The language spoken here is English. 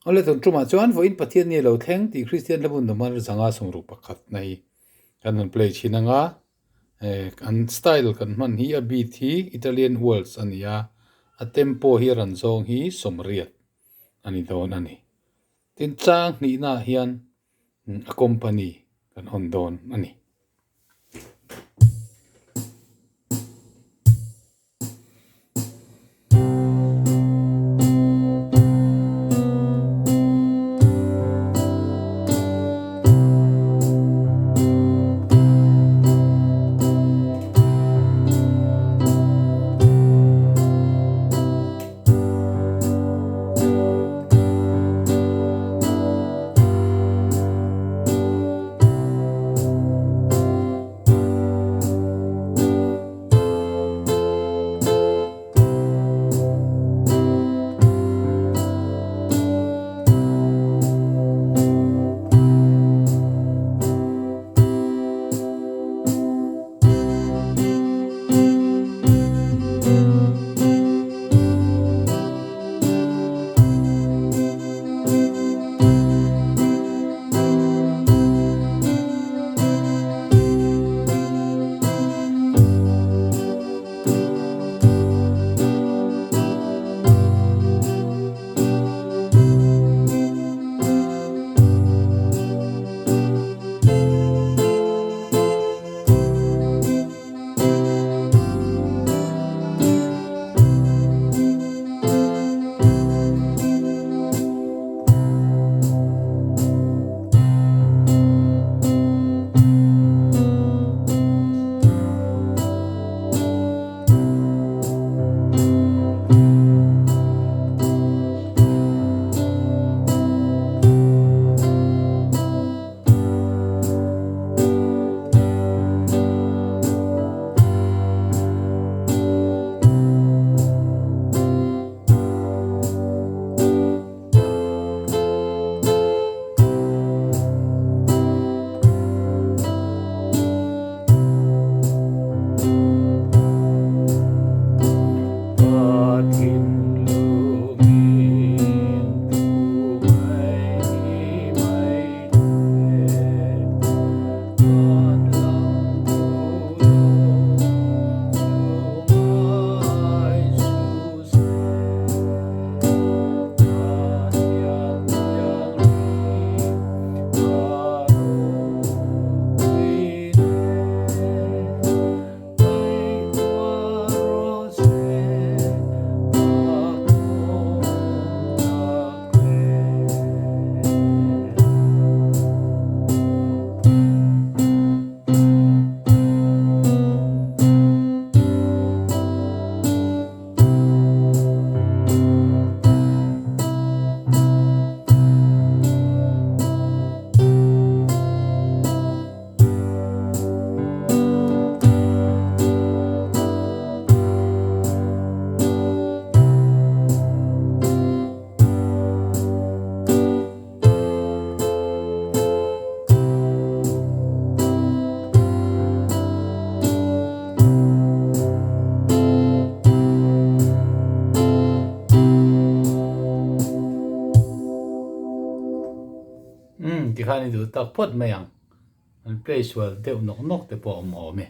ole ton truma chuan Vawiin Pathianni lo thleng ti Christian lamun no man zanga sungru pakhat nei kan an play chinanga kan style kan man hi a beat hi Italian waltz ania a tempo hi ran zong hi somriat ani don ani tin chang ni na hian a company kan hon don ani ti khani du tak pot mayang an play swal deuh nok nok te po om ome